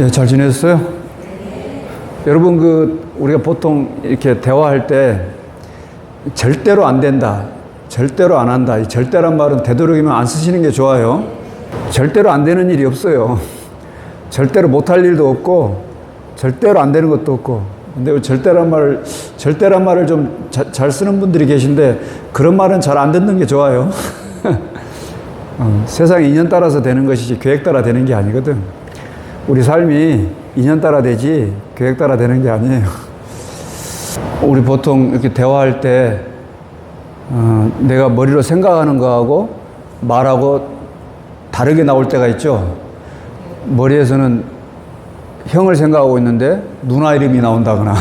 예, 잘 지냈어요? 여러분, 우리가 보통 이렇게 대화할 때 절대로 안 된다, 절대로 안 한다, 이 절대란 말은 되도록이면 안 쓰시는 게 좋아요. 절대로 안 되는 일이 없어요. 절대로 못할 일도 없고, 절대로 안 되는 것도 없고. 근데 절대란 말을 좀 잘 쓰는 분들이 계신데, 그런 말은 잘 안 듣는 게 좋아요. 세상 인연 따라서 되는 것이지 계획 따라 되는 게 아니거든. 우리 삶이 인연 따라 되지 계획 따라 되는 게 아니에요. 우리 보통 이렇게 대화할 때 내가 머리로 생각하는 거하고 말하고 다르게 나올 때가 있죠. 머리에서는 형을 생각하고 있는데 누나 이름이 나온다거나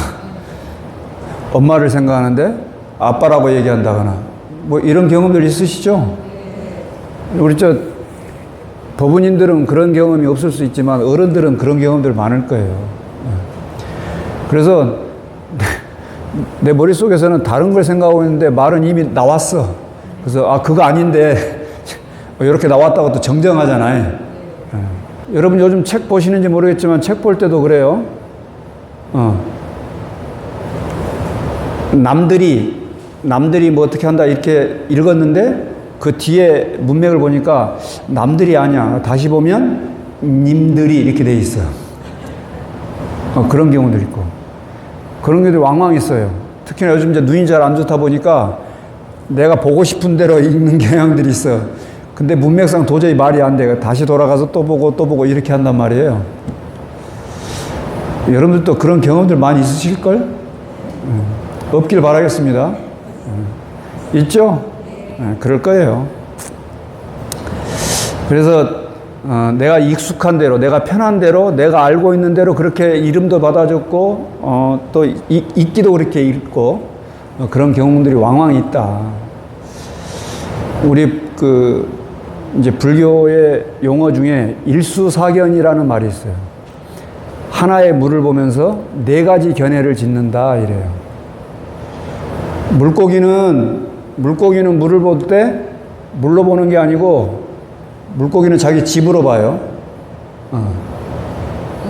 엄마를 생각하는데 아빠라고 얘기한다거나 뭐 이런 경험들 있으시죠? 우리 법원인들은 그런 경험이 없을 수 있지만 어른들은 그런 경험들 많을 거예요. 그래서 내 머릿속에서는 다른 걸 생각하고 있는데 말은 이미 나왔어. 그래서 그거 아닌데 이렇게 나왔다고 또 정정하잖아요. 여러분 요즘 책 보시는지 모르겠지만 책 볼 때도 그래요. 남들이 뭐 어떻게 한다 이렇게 읽었는데 그 뒤에 문맥을 보니까 남들이 아니야. 다시 보면 님들이 이렇게 돼 있어. 그런 경우도 있고. 그런 경우도 왕왕 있어요. 특히나 요즘 이제 눈이 잘 안 좋다 보니까 내가 보고 싶은 대로 읽는 경향들이 있어. 근데 문맥상 도저히 말이 안 돼. 다시 돌아가서 또 보고 이렇게 한단 말이에요. 여러분들도 그런 경험들 많이 있으실걸? 없길 바라겠습니다. 있죠? 그럴 거예요. 그래서 내가 익숙한 대로, 내가 편한 대로, 내가 알고 있는 대로 그렇게 이름도 받아줬고 또 읽기도 그렇게 읽고 그런 경우들이 왕왕 있다. 우리 이제 불교의 용어 중에 일수사견이라는 말이 있어요. 하나의 물을 보면서 네 가지 견해를 짓는다 이래요. 물고기는 물을 볼 때 물로 보는 게 아니고 물고기는 자기 집으로 봐요.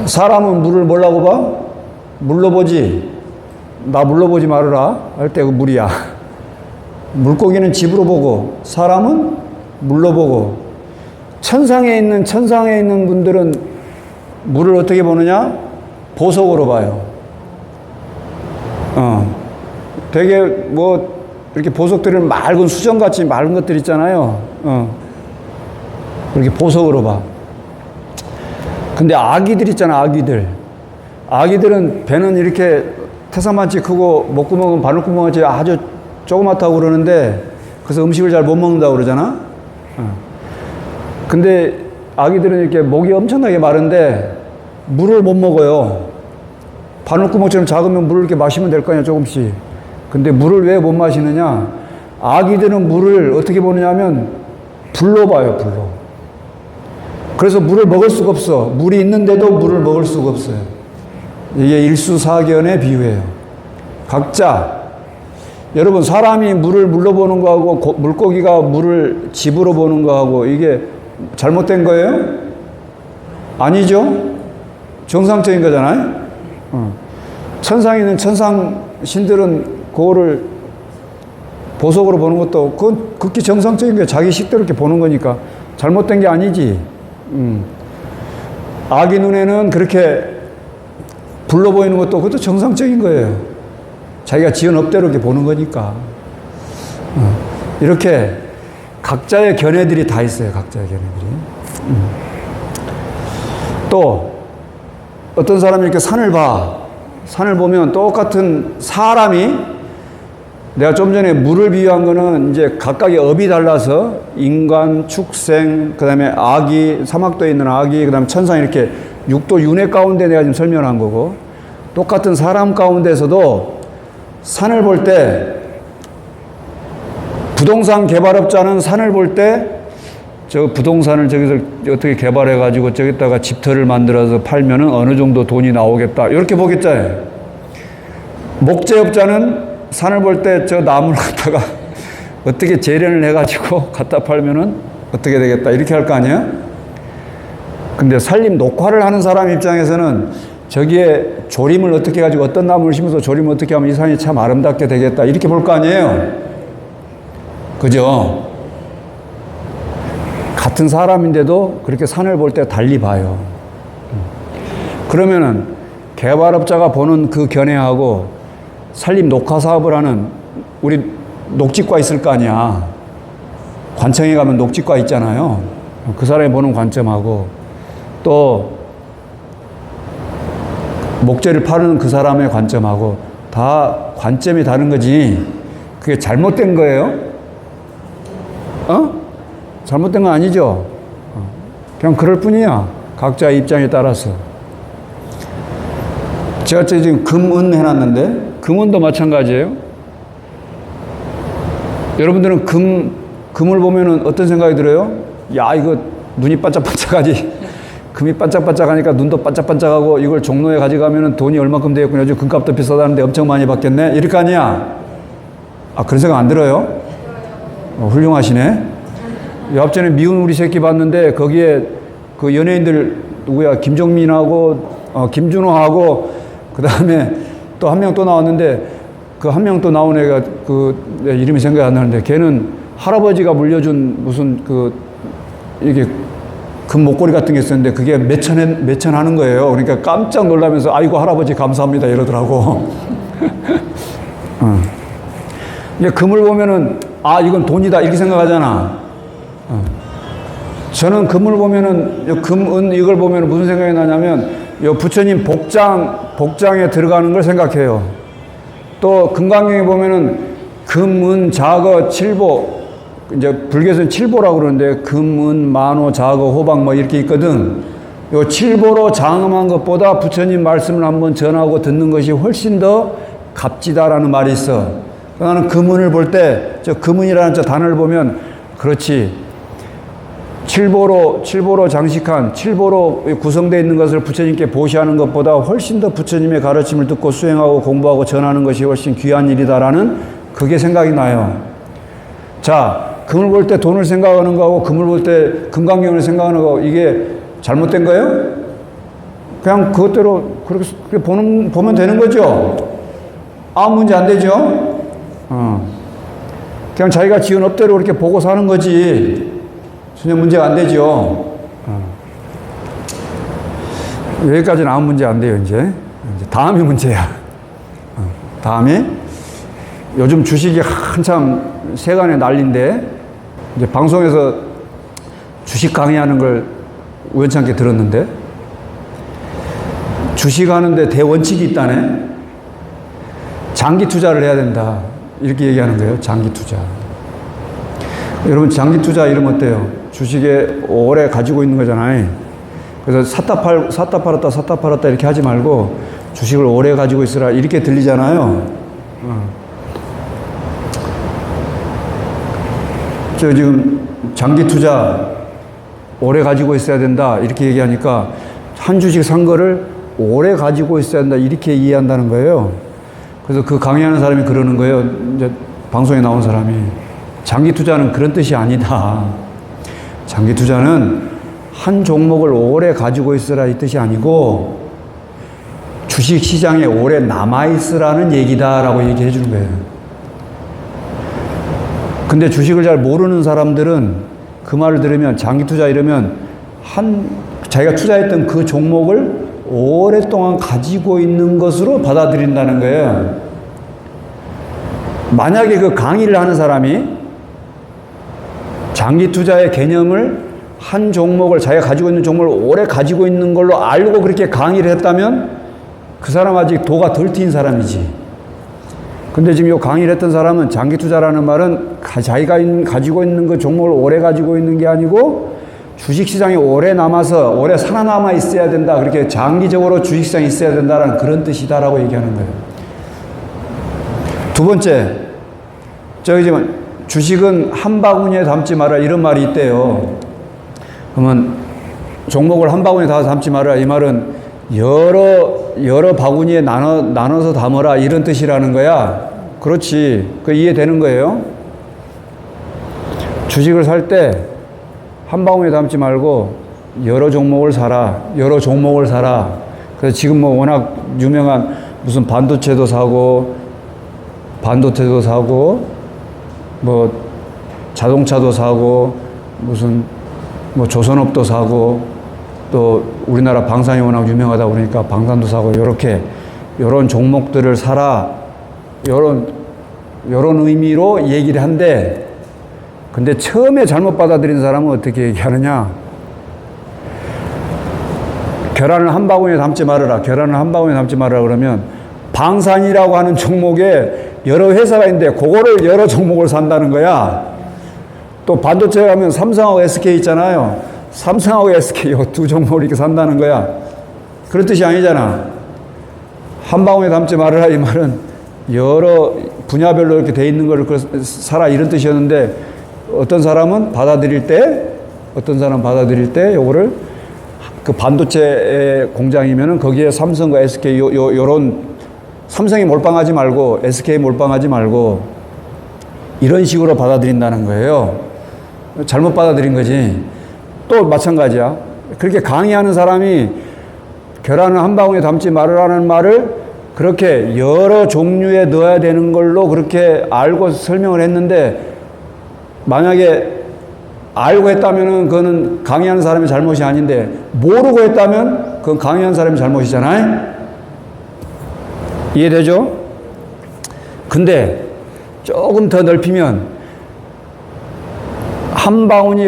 사람은 물을 뭐라고 봐? 물로 보지. 나 물로 보지 말아라 할 때 그 물이야. 물고기는 집으로 보고 사람은 물로 보고 천상에 있는 분들은 물을 어떻게 보느냐? 보석으로 봐요. 되게 이렇게 보석들은 맑은 수정같이 맑은 것들 있잖아요. 그렇게 보석으로 봐. 근데 아기들 있잖아, 아기들은 배는 이렇게 태산만치 크고 목구멍은 바늘구멍같이 아주 조그맣다고 그러는데 그래서 음식을 잘 못 먹는다고 그러잖아. 근데 아기들은 이렇게 목이 엄청나게 마른데 물을 못 먹어요. 바늘구멍처럼 작으면 물을 이렇게 마시면 될 거 아니야, 조금씩. 근데 물을 왜 못 마시느냐? 아기들은 물을 어떻게 보느냐 하면 불로 봐요, 불로. 그래서 물을 먹을 수가 없어. 물이 있는데도 물을 먹을 수가 없어요. 이게 일수사견의 비유예요. 각자, 여러분, 사람이 물을 물로 보는 거하고 물고기가 물을 집으로 보는 거하고 이게 잘못된 거예요? 아니죠? 정상적인 거잖아요? 천상에 있는 천상 신들은 그거를 보석으로 보는 것도 그건 극히 정상적인 거예요. 자기 식대로 이렇게 보는 거니까 잘못된 게 아니지. 아기 눈에는 그렇게 불로 보이는 것도 그것도 정상적인 거예요. 자기가 지은 업대로 이렇게 보는 거니까. 이렇게 각자의 견해들이 다 있어요. 각자의 견해들이. 또 어떤 사람이 이렇게 산을 보면 똑같은 사람이 내가 좀 전에 물을 비유한 거는 이제 각각의 업이 달라서 인간, 축생, 그 다음에 아기, 사막도에 있는 아기, 그 다음에 천상 이렇게 육도 윤회 가운데 내가 지금 설명한 거고 똑같은 사람 가운데서도 산을 볼 때 부동산 개발업자는 산을 볼 때 저 부동산을 저기서 어떻게 개발해가지고 저기다가 집터를 만들어서 팔면은 어느 정도 돈이 나오겠다. 이렇게 보겠잖아요. 목재업자는 산을 볼 때 저 나무를 갖다가 어떻게 재련을 해가지고 갖다 팔면은 어떻게 되겠다. 이렇게 할 거 아니에요? 근데 산림 녹화를 하는 사람 입장에서는 저기에 조림을 어떻게 가지고 어떤 나무를 심어서 조림을 어떻게 하면 이 산이 참 아름답게 되겠다. 이렇게 볼 거 아니에요? 그죠? 같은 사람인데도 그렇게 산을 볼 때 달리 봐요. 그러면은 개발업자가 보는 그 견해하고 산림 녹화 사업을 하는 우리 녹지과 있을 거 아니야. 관청에 가면 녹지과 있잖아요. 그 사람이 보는 관점하고 또 목재를 파는 그 사람의 관점하고 다 관점이 다른 거지. 그게 잘못된 거예요? 잘못된 건 아니죠. 그냥 그럴 뿐이야. 각자의 입장에 따라서. 제가 지금 금은 해놨는데 금은도 마찬가지예요. 여러분들은 금을 보면은 어떤 생각이 들어요? 야, 이거 눈이 반짝반짝하지. 금이 반짝반짝하니까 눈도 반짝반짝하고 이걸 종로에 가져가면은 돈이 얼마큼 되겠구나. 요즘 금값도 비싸다는데 엄청 많이 받겠네. 이럴 거 아니야. 아, 그런 생각 안 들어요? 훌륭하시네. 옆전에 미운 우리 새끼 봤는데 거기에 그 연예인들 누구야? 김종민하고 김준호하고 그 다음에 또 한 명 또 나왔는데 그 한 명 또 나온 애가 내 이름이 생각이 안 나는데 걔는 할아버지가 물려준 무슨 이게 금 목걸이 같은 게 있었는데 그게 몇천 하는 거예요. 그러니까 깜짝 놀라면서 아이고 할아버지 감사합니다 이러더라고. 이제 금을 보면은 아 이건 돈이다 이렇게 생각하잖아. 저는 금을 보면은 금은 이걸 보면 무슨 생각이 나냐면 요 부처님 복장에 들어가는 걸 생각해요. 또 금강경에 보면은 금은 자거 칠보 이제 불교에서는 칠보라고 그러는데 금은 만호 자거 호박 뭐 이렇게 있거든. 요 칠보로 장엄한 것보다 부처님 말씀을 한번 전하고 듣는 것이 훨씬 더 값지다라는 말이 있어. 나는 금은을 볼 때 저 금은이라는 저 단어를 보면 그렇지. 칠보로 장식한 칠보로 구성되어 있는 것을 부처님께 보시하는 것보다 훨씬 더 부처님의 가르침을 듣고 수행하고 공부하고 전하는 것이 훨씬 귀한 일이다라는 그게 생각이 나요. 자, 금을 볼 때 돈을 생각하는 거하고 금을 볼 때 금강경을 생각하는 거하고 이게 잘못된 거예요? 그냥 그것대로 그렇게 보면 되는 거죠? 아무 문제 안 되죠? 그냥 자기가 지은 업대로 그렇게 보고 사는 거지. 전혀 문제가 안 되죠. 여기까지는 아무 문제 안 돼요, 이제 다음이 문제야. 다음이 요즘 주식이 한참 세간에 난리인데 이제 방송에서 주식 강의하는 걸 우연찮게 들었는데 주식하는데 대원칙이 있다네. 장기 투자를 해야 된다. 이렇게 얘기하는 거예요. 장기 투자. 여러분 장기 투자 이러면 어때요? 주식에 오래 가지고 있는 거잖아요. 그래서 샀다 팔았다 이렇게 하지 말고 주식을 오래 가지고 있으라 이렇게 들리잖아요. 저 지금 장기 투자 오래 가지고 있어야 된다 이렇게 얘기하니까 한 주식 산 거를 오래 가지고 있어야 된다 이렇게 이해한다는 거예요. 그래서 그 강의하는 사람이 그러는 거예요. 이제 방송에 나온 사람이 장기 투자는 그런 뜻이 아니다. 장기 투자는 한 종목을 오래 가지고 있으라 이 뜻이 아니고 주식 시장에 오래 남아있으라는 얘기다라고 얘기해 주는 거예요. 근데 주식을 잘 모르는 사람들은 그 말을 들으면 장기 투자 이러면 자기가 투자했던 그 종목을 오랫동안 가지고 있는 것으로 받아들인다는 거예요. 만약에 그 강의를 하는 사람이 장기 투자의 개념을 한 종목을 자기가 가지고 있는 종목을 오래 가지고 있는 걸로 알고 그렇게 강의를 했다면 그 사람 아직 도가 덜 트인 사람이지. 근데 지금 이 강의를 했던 사람은 장기 투자라는 말은 자기가 가지고 있는 그 종목을 오래 가지고 있는 게 아니고 주식시장에 오래 남아서 오래 살아남아 있어야 된다. 그렇게 장기적으로 주식시장에 있어야 된다는 그런 뜻이다라고 얘기하는 거예요. 두 번째, 저기 지금 주식은 한 바구니에 담지 마라 이런 말이 있대요. 그러면 종목을 한 바구니에 다 담지 마라 이 말은 여러 바구니에 나눠서 담아라 이런 뜻이라는 거야. 그렇지. 그 이해되는 거예요. 주식을 살 때 한 바구니에 담지 말고 여러 종목을 사라. 여러 종목을 사라. 그래서 지금 뭐 워낙 유명한 무슨 반도체도 사고 뭐 자동차도 사고 무슨 뭐 조선업도 사고 또 우리나라 방산이 워낙 유명하다 그러니까 방산도 사고 요런 종목들을 사라. 요런 의미로 얘기를 한데 근데 처음에 잘못 받아들인 사람은 어떻게 얘기하느냐? 계란을 한 바구니에 담지 말아라. 계란을 한 바구니에 담지 말아라 그러면 방산이라고 하는 종목에 여러 회사가 있는데 그거를 여러 종목을 산다는 거야. 또 반도체 가면 삼성하고 SK 있잖아요. 삼성하고 SK 두 종목을 이렇게 산다는 거야. 그런 뜻이 아니잖아. 한 바구니에 담지 말아라 이 말은 여러 분야별로 이렇게 돼 있는 걸 사라 이런 뜻이었는데 어떤 사람은 받아들일 때 요거를 그 반도체 공장이면은 거기에 삼성과 SK 요런 삼성이 몰빵하지 말고 SK 몰빵하지 말고 이런 식으로 받아들인다는 거예요. 잘못 받아들인 거지. 또 마찬가지야. 그렇게 강의하는 사람이 계란을 한 바구니에 담지 말으라는 말을 그렇게 여러 종류에 넣어야 되는 걸로 그렇게 알고 설명을 했는데 만약에 알고 했다면은 그거는 강의하는 사람의 잘못이 아닌데 모르고 했다면 그건 강의하는 사람의 잘못이잖아요. 이해되죠? 근데 조금 더 넓히면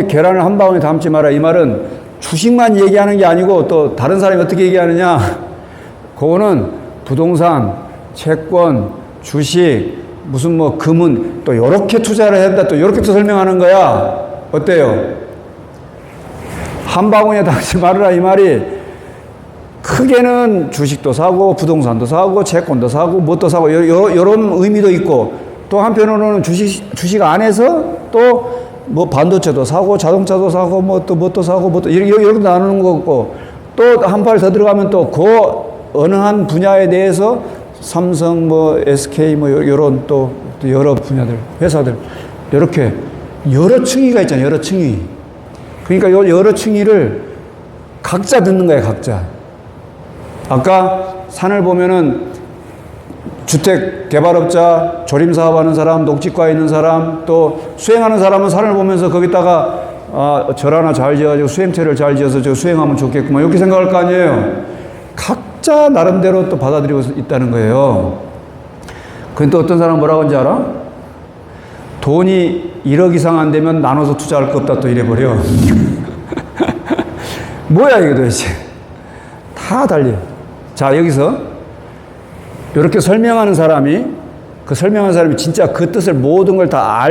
계란을 한 바구니에 담지 마라 이 말은 주식만 얘기하는 게 아니고 또 다른 사람이 어떻게 얘기하느냐 그거는 부동산, 채권, 주식 무슨 뭐 금은 또 요렇게 투자를 한다 또 요렇게 또 설명하는 거야. 어때요? 한 바구니에 담지 말아라 이 말이 크게는 주식도 사고 부동산도 사고 채권도 사고 뭣도 사고 요런 의미도 있고 또 한편으로는 주식 안에서 또 뭐 반도체도 사고 자동차도 사고 뭐 또 뭣도 사고 뭐 또 이렇게 나누는 거고 또 한 발 더 들어가면 또 그 어느 한 분야에 대해서 삼성 뭐 SK 뭐 요런 또 여러 분야들 회사들 이렇게 여러 층위가 있잖아요. 여러 층위. 그러니까 요 여러 층위를 각자 듣는 거예요. 각자. 아까 산을 보면은 주택 개발업자, 조림 사업하는 사람, 녹지과에 있는 사람, 또 수행하는 사람은 산을 보면서 거기다가 절 하나 잘 지어가지고 수행체를 잘 지어서 저 수행하면 좋겠구만 이렇게 생각할 거 아니에요. 각자 나름대로 또 받아들이고 있다는 거예요. 근데 또 어떤 사람은 뭐라고 하는지 알아? 돈이 1억 이상 안 되면 나눠서 투자할 거 없다 또 이래버려. 뭐야 이게 도대체. 다 달려. 자 여기서 이렇게 설명하는 사람이 진짜 그 뜻을 모든 걸 다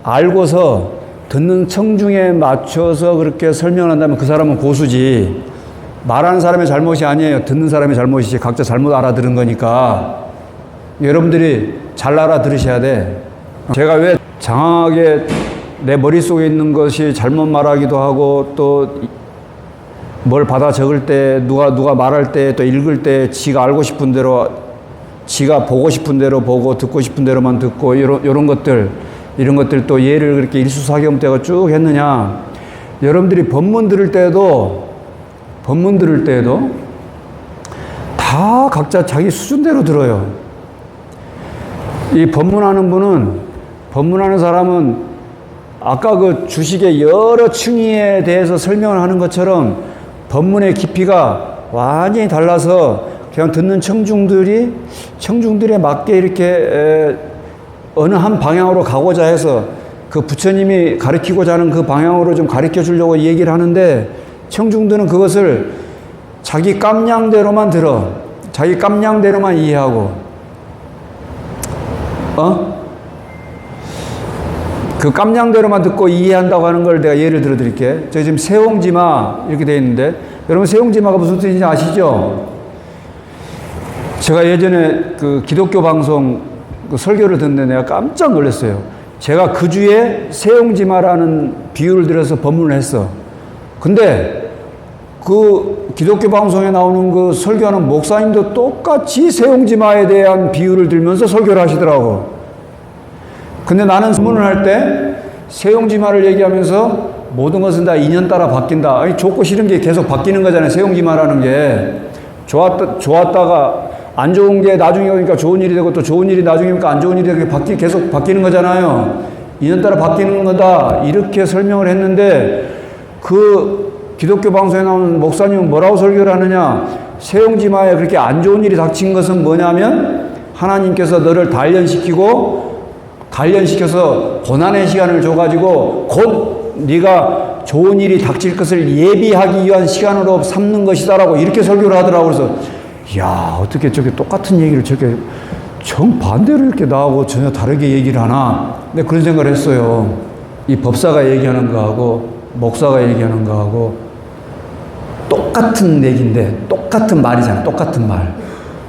알고서 듣는 청중에 맞춰서 그렇게 설명을 한다면 그 사람은 고수지. 말하는 사람의 잘못이 아니에요. 듣는 사람의 잘못이지. 각자 잘못 알아들은 거니까. 여러분들이 잘 알아들으셔야 돼. 제가 왜 장황하게 내 머릿속에 있는 것이 잘못 말하기도 하고 또 뭘 받아 적을 때 누가 말할 때 또 읽을 때 지가 알고 싶은 대로 지가 보고 싶은 대로 보고 듣고 싶은 대로만 듣고 이런 것들 또 예를 그렇게 일수사경대가 쭉 했느냐. 여러분들이 법문 들을 때도 다 각자 자기 수준대로 들어요. 이 법문하는 사람은 아까 그 주식의 여러 층위에 대해서 설명을 하는 것처럼 법문의 깊이가 완전히 달라서 그냥 듣는 청중들에 맞게 이렇게 어느 한 방향으로 가고자 해서 그 부처님이 가르치고자 하는 그 방향으로 좀 가르쳐 주려고 얘기를 하는데 청중들은 그것을 자기 깜냥대로만 들어. 자기 깜냥대로만 이해하고. 그 깜냥대로만 듣고 이해한다고 하는 걸 내가 예를 들어 드릴게. 저 지금 세옹지마 이렇게 되어 있는데 여러분 세옹지마가 무슨 뜻인지 아시죠? 제가 예전에 그 기독교 방송 그 설교를 듣는데 내가 깜짝 놀랐어요. 제가 그 주에 세옹지마라는 비유를 들어서 법문을 했어. 근데 그 기독교 방송에 나오는 그 설교하는 목사님도 똑같이 세옹지마에 대한 비유를 들면서 설교를 하시더라고. 근데 나는 설문을 할 때 세옹지마를 얘기하면서 모든 것은 다 인연 따라 바뀐다. 아니, 좋고 싫은 게 계속 바뀌는 거잖아요. 세용지마라는 게. 좋았다가 안 좋은 게 나중에 오니까 좋은 일이 되고 또 좋은 일이 나중에 오니까 안 좋은 일이 되고 계속 바뀌는 거잖아요. 인연 따라 바뀌는 거다. 이렇게 설명을 했는데 그 기독교 방송에 나오는 목사님은 뭐라고 설교를 하느냐. 세용지마에 그렇게 안 좋은 일이 닥친 것은 뭐냐면 하나님께서 너를 단련시켜서 고난의 시간을 줘가지고 곧 네가 좋은 일이 닥칠 것을 예비하기 위한 시간으로 삼는 것이다라고 이렇게 설교를 하더라고요. 그래서 이야, 어떻게 저게 똑같은 얘기를 저렇게 정반대로 이렇게 나하고 전혀 다르게 얘기를 하나. 근데 그런 생각을 했어요. 이 법사가 얘기하는 거하고 목사가 얘기하는 거하고 똑같은 얘기인데 똑같은 말이잖아. 똑같은 말.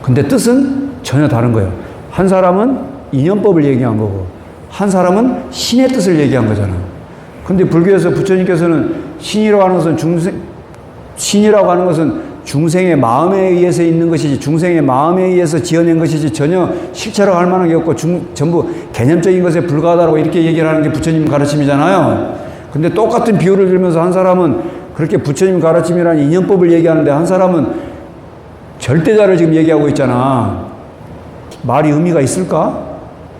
근데 뜻은 전혀 다른 거예요. 한 사람은 인연법을 얘기한 거고 한 사람은 신의 뜻을 얘기한 거잖아. 근데 불교에서 부처님께서는 신이라고 하는 것은 중생의 마음에 의해서 있는 것이지 중생의 마음에 의해서 지어낸 것이지 전혀 실체라고 할 만한 게 없고 전부 개념적인 것에 불과하다고 이렇게 얘기를 하는 게 부처님 가르침이잖아요. 근데 똑같은 비유를 들면서 한 사람은 그렇게 부처님 가르침이라는 인연법을 얘기하는데 한 사람은 절대자를 지금 얘기하고 있잖아. 말이 의미가 있을까?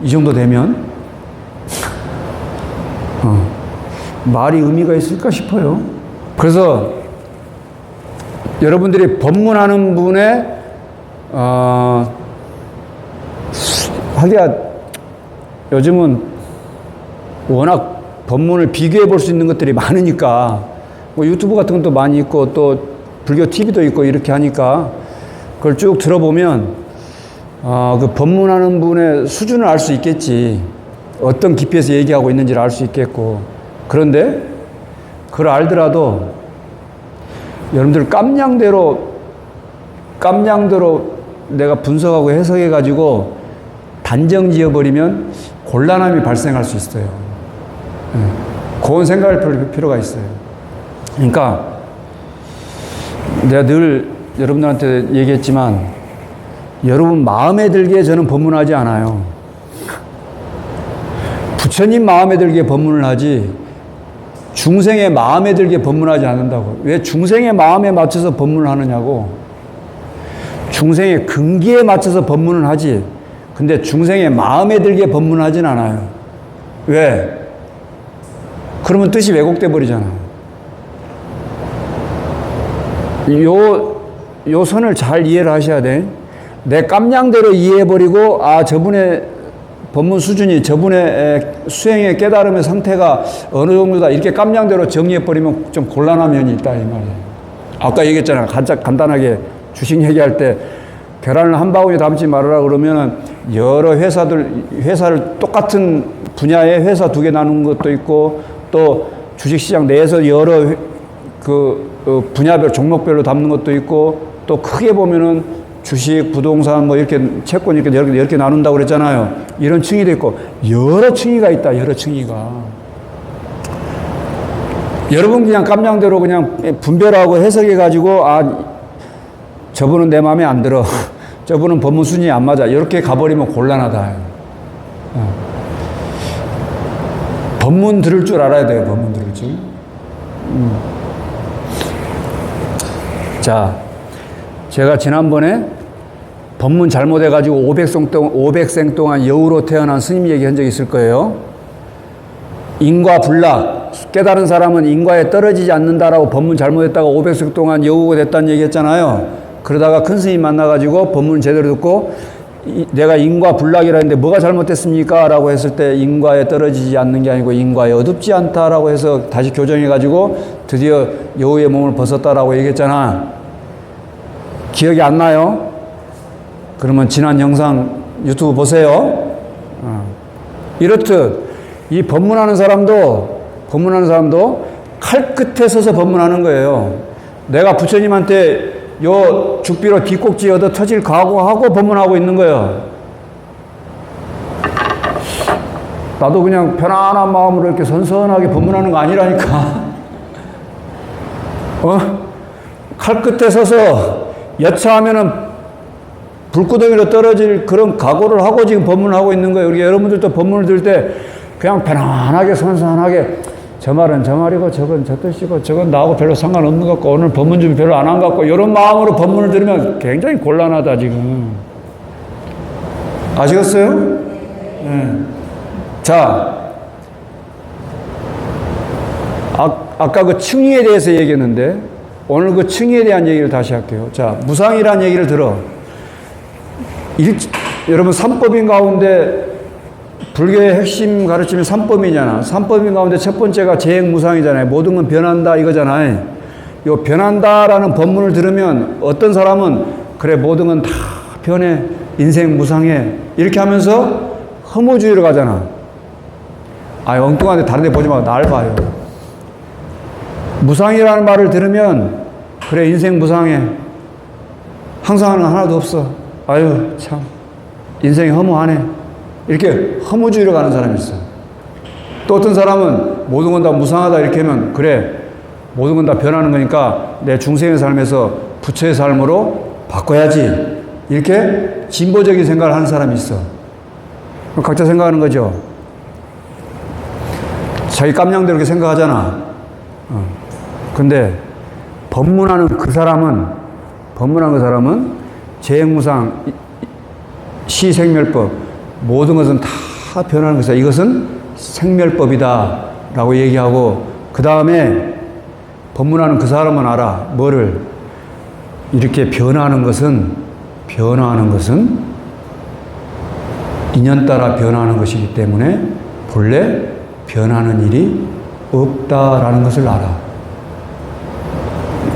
이 정도 되면 말이 의미가 있을까 싶어요. 그래서 여러분들이 법문하는 분의 하기야 요즘은 워낙 법문을 비교해 볼 수 있는 것들이 많으니까 뭐 유튜브 같은 것도 많이 있고 또 불교 TV도 있고 이렇게 하니까 그걸 쭉 들어보면 그 법문하는 분의 수준을 알 수 있겠지. 어떤 깊이에서 얘기하고 있는지를 알 수 있겠고. 그런데 그걸 알더라도 여러분들 깜냥대로 내가 분석하고 해석해 가지고 단정 지어버리면 곤란함이 발생할 수 있어요. 그건 생각할 필요가 있어요. 그러니까 내가 늘 여러분들한테 얘기했지만 여러분 마음에 들게 저는 법문하지 않아요. 부처님 마음에 들게 법문을 하지 중생의 마음에 들게 법문하지 않는다고. 왜 중생의 마음에 맞춰서 법문을 하느냐고. 중생의 근기에 맞춰서 법문을 하지. 근데 중생의 마음에 들게 법문하진 않아요. 왜? 그러면 뜻이 왜곡돼 버리잖아. 요 선을 잘 이해를 하셔야 돼. 내 깜냥대로 이해해버리고 저분의 법문 수준이 저분의 수행의 깨달음의 상태가 어느 정도다 이렇게 깜냥대로 정리해버리면 좀 곤란한 면이 있다 이 말이에요. 아까 얘기했잖아. 간단하게 주식 얘기할 때 계란을 한 바구니 담지 말으라 그러면은 여러 회사를 똑같은 분야의 회사 두 개 나눈 것도 있고 또 주식시장 내에서 여러 분야별 종목별로 담는 것도 있고 또 크게 보면은 주식, 부동산 뭐 이렇게 채권 이렇게 여러 개 나눈다고 그랬잖아요. 이런 층위도 있고 여러 층위가 있다. 여러 층위가. 여러분 그냥 깜냥대로 그냥 분별하고 해석해 가지고 저분은 내 마음에 안 들어. 저분은 법문 순위 안 맞아. 이렇게 가버리면 곤란하다. 법문 들을 줄 알아야 돼요. 법문 들을 줄. 자, 제가 지난번에 법문 잘못해가지고 500생 동안 여우로 태어난 스님 얘기한 적 있을 거예요. 인과 불락. 깨달은 사람은 인과에 떨어지지 않는다라고 법문 잘못했다가 500생 동안 여우가 됐다는 얘기 했잖아요. 그러다가 큰 스님 만나가지고 법문 제대로 듣고 내가 인과 불락이라 했는데 뭐가 잘못됐습니까? 라고 했을 때 인과에 떨어지지 않는 게 아니고 인과에 어둡지 않다라고 해서 다시 교정해가지고 드디어 여우의 몸을 벗었다라고 얘기했잖아. 기억이 안 나요? 그러면 지난 영상 유튜브 보세요. 이렇듯 이 법문하는 사람도 칼 끝에 서서 법문하는 거예요. 내가 부처님한테 요 죽비로 뒷꼭지 얻어 터질 각오하고 법문하고 있는 거예요. 나도 그냥 편안한 마음으로 이렇게 선선하게 법문하는 거 아니라니까. 칼 끝에 서서 여차하면은 불구덩이로 떨어질 그런 각오를 하고 지금 법문을 하고 있는 거예요. 우리 여러분들도 법문을 들을 때 그냥 편안하게 선선하게 저 말은 저 말이고 저건 저 뜻이고 저건 나하고 별로 상관없는 것 같고 오늘 법문 좀 별로 안 한 것 같고 이런 마음으로 법문을 들으면 굉장히 곤란하다 지금. 아시겠어요? 네. 자, 아까 그 층위에 대해서 얘기했는데 오늘 그 층위에 대한 얘기를 다시 할게요. 자, 무상이라는 얘기를 들어. 여러분 삼법인 가운데 불교의 핵심 가르침이 삼법이잖아. 삼법인 가운데 첫 번째가 재행무상이잖아요. 모든 건 변한다 이거잖아요. 이 변한다라는 법문을 들으면 어떤 사람은 그래 모든 건 다 변해 인생 무상해 이렇게 하면서 허무주의로 가잖아. 아 엉뚱한데 다른 데 보지 말고 날 봐요. 무상이라는 말을 들으면 그래 인생 무상해 항상 하는 건 하나도 없어. 아유 참 인생이 허무하네 이렇게 허무주의로 가는 사람이 있어. 또 어떤 사람은 모든 건 다 무상하다 이렇게 하면 그래 모든 건 다 변하는 거니까 내 중생의 삶에서 부처의 삶으로 바꿔야지 이렇게 진보적인 생각을 하는 사람이 있어. 각자 생각하는 거죠. 자기 깜냥대로 이렇게 생각하잖아. 근데 법문하는 그 사람은 재행무상 시생멸법 모든 것은 다 변하는 것이다. 이것은 생멸법이다 라고 얘기하고 그 다음에 법문하는 그 사람은 알아. 뭐를? 이렇게 변화하는 것은 인연 따라 변화하는 것이기 때문에 본래 변하는 일이 없다라는 것을 알아.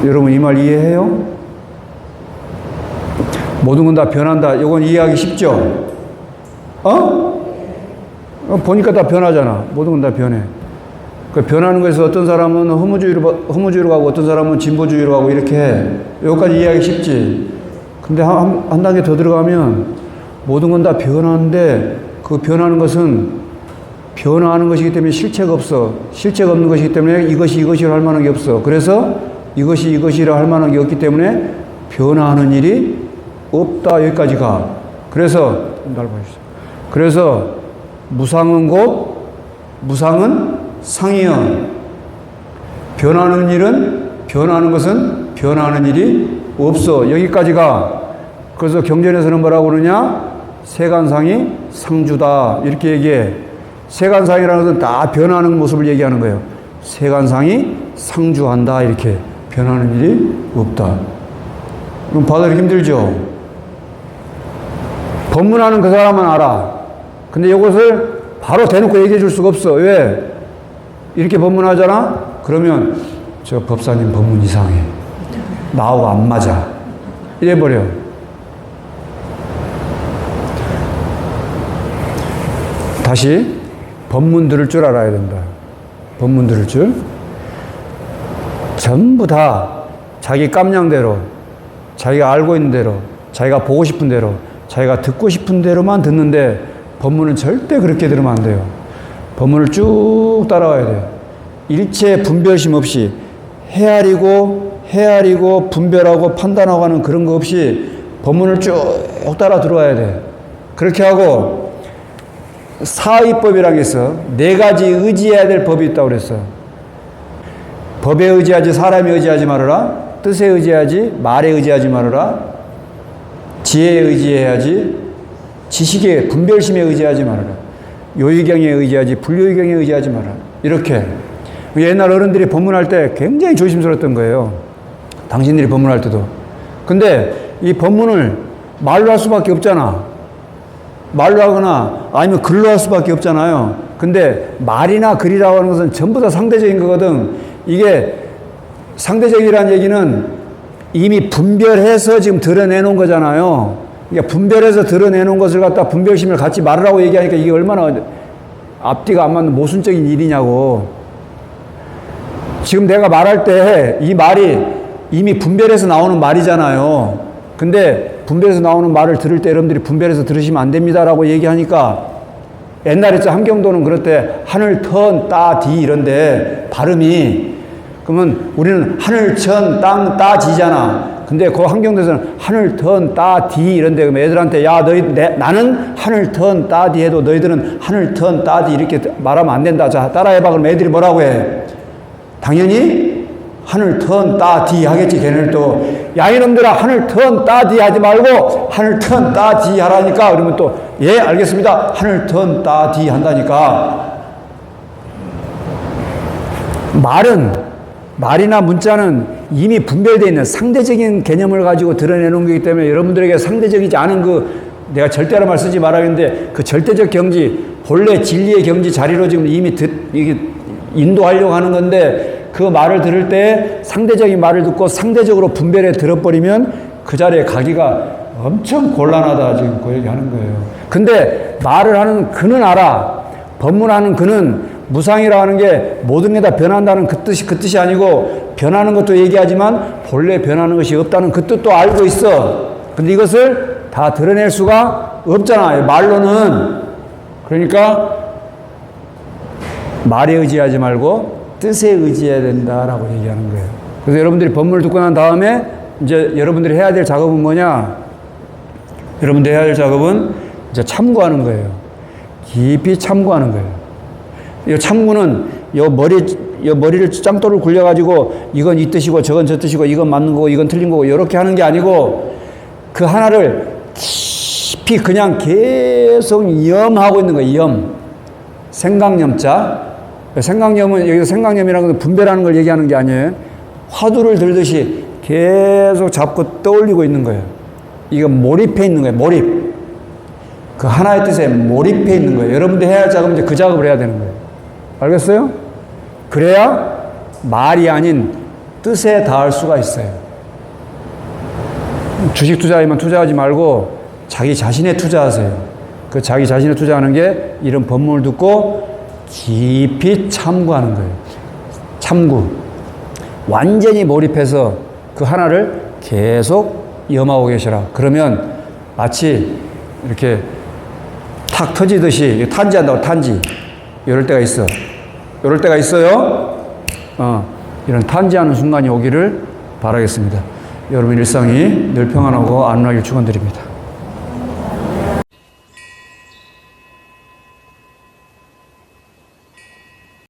여러분 이 말 이해해요? 모든 건 다 변한다. 이건 이해하기 쉽죠? 보니까 다 변하잖아. 모든 건 다 변해. 그 변하는 것에서 어떤 사람은 허무주의로 가고 어떤 사람은 진보주의로 가고 이렇게 해. 여기까지 이해하기 쉽지. 근데 한 단계 더 들어가면 모든 건 다 변하는데 그 변하는 것은 변화하는 것이기 때문에 실체가 없어. 실체가 없는 것이기 때문에 이것이라 할 만한 게 없어. 그래서 이것이라 할 만한 게 없기 때문에 변화하는 일이 없다. 여기까지 가. 그래서 무상은 상이여. 변하는 것은 변하는 일이 없어. 여기까지 가. 그래서 경전에서는 뭐라고 그러냐? 세간상이 상주다. 이렇게 얘기해. 세간상이라는 것은 다 변하는 모습을 얘기하는 거예요. 세간상이 상주한다. 이렇게 변하는 일이 없다. 그럼 받아들이기 힘들죠? 법문하는 그 사람은 알아. 근데 이것을 바로 대놓고 얘기해 줄 수가 없어. 왜? 이렇게 법문하잖아? 그러면 저 법사님 법문 이상해. 나하고 안 맞아. 이래버려. 다시 법문 들을 줄 알아야 된다. 법문 들을 줄. 전부 다 자기 깜냥대로, 자기가 알고 있는 대로, 자기가 보고 싶은 대로, 자기가 듣고 싶은 대로만 듣는데 법문은 절대 그렇게 들으면 안 돼요. 법문을 쭉 따라와야 돼요. 일체 분별심 없이 헤아리고 분별하고 판단하고 하는 그런 거 없이 법문을 쭉 따라 들어와야 돼. 그렇게 하고 사의법이라는 게 있어. 4가지 의지해야 될 법이 있다고 그랬어. 법에 의지하지 사람에 의지하지 말아라. 뜻에 의지하지 말에 의지하지 말아라. 지혜에 의지해야지 지식에 분별심에 의지하지 말아라. 요의경에 의지하지 불요의경에 의지하지 말아라. 이렇게 옛날 어른들이 법문할 때 굉장히 조심스러웠던 거예요. 당신들이 법문할 때도. 근데 이 법문을 말로 할 수밖에 없잖아. 말로 하거나 아니면 글로 할 수밖에 없잖아요. 근데 말이나 글이라고 하는 것은 전부 다 상대적인 거거든. 이게 상대적이라는 얘기는 이미 분별해서 지금 드러내놓은 거잖아요. 그러니까 분별해서 드러내놓은 것을 갖다 분별심을 같이 말하라고 얘기하니까 이게 얼마나 앞뒤가 안 맞는 모순적인 일이냐고. 지금 내가 말할 때 이 말이 이미 분별해서 나오는 말이잖아요. 근데 분별해서 나오는 말을 들을 때 여러분들이 분별해서 들으시면 안 됩니다라고 얘기하니까 옛날에 함경도는 그럴 때 하늘, 턴, 따, 디 이런데 발음이 그러면 우리는 하늘, 천, 땅, 따, 지잖아. 근데 그 환경에서는 하늘 턴 따디 이런데 애들한테 야 너희 나는 하늘 턴 따디 해도 너희들은 하늘 턴 따디 이렇게 말하면 안 된다. 자 따라해봐. 그럼 애들이 뭐라고 해? 당연히 하늘 턴 따디 하겠지. 걔네들도 야 이놈들아 하늘 턴 따디 하지 말고 하늘 턴 따디 하라니까. 그러면 또 예 알겠습니다. 하늘 턴 따디 한다니까. 말이나 문자는 이미 분별되어 있는 상대적인 개념을 가지고 드러내는 거기 때문에 여러분들에게 상대적이지 않은 내가 절대로 말 쓰지 말아야겠는데 그 절대적 경지, 본래 진리의 경지 자리로 지금 이미 이게 인도하려고 하는 건데 그 말을 들을 때 상대적인 말을 듣고 상대적으로 분별해 들어버리면 그 자리에 가기가 엄청 곤란하다 지금 그 얘기 하는 거예요. 근데 말을 하는 그는 알아. 법문하는 그는 무상이라 하는 게 모든 게 다 변한다는 그 뜻이 아니고 변하는 것도 얘기하지만 본래 변하는 것이 없다는 그 뜻도 알고 있어. 근데 이것을 다 드러낼 수가 없잖아. 말로는. 그러니까 말에 의지하지 말고 뜻에 의지해야 된다라고 얘기하는 거예요. 그래서 여러분들이 법문을 듣고 난 다음에 이제 여러분들이 해야 될 작업은 뭐냐? 여러분들이 해야 될 작업은 이제 참고하는 거예요. 깊이 참고하는 거예요. 이 참고는 머리를 짱돌을 굴려가지고 이건 이 뜻이고 저건 저 뜻이고 이건 맞는 거고 이건 틀린 거고 이렇게 하는 게 아니고 그 하나를 깊이 그냥 계속 염하고 있는 거예요. 염. 생각염자. 생각염은 여기서 생각염이라는 건 분별하는 걸 얘기하는 게 아니에요. 화두를 들듯이 계속 잡고 떠올리고 있는 거예요. 이거 몰입해 있는 거예요. 몰입. 그 하나의 뜻에 몰입해 있는 거예요. 여러분들 해야 할 작업은 이제 그 작업을 해야 되는 거예요. 알겠어요? 그래야 말이 아닌 뜻에 닿을 수가 있어요. 주식 투자에만 투자하지 말고 자기 자신에 투자하세요. 그 자기 자신에 투자하는 게 이런 법문을 듣고 깊이 참고하는 거예요. 참고. 완전히 몰입해서 그 하나를 계속 염하고 계시라. 그러면 마치 이렇게 탁 터지듯이 탄지한다고 탄지. 이럴 때가 있어. 이럴 때가 있어요. 이런 탄지하는 순간이 오기를 바라겠습니다. 여러분 일상이 늘 평안하고 안락하길 축원드립니다.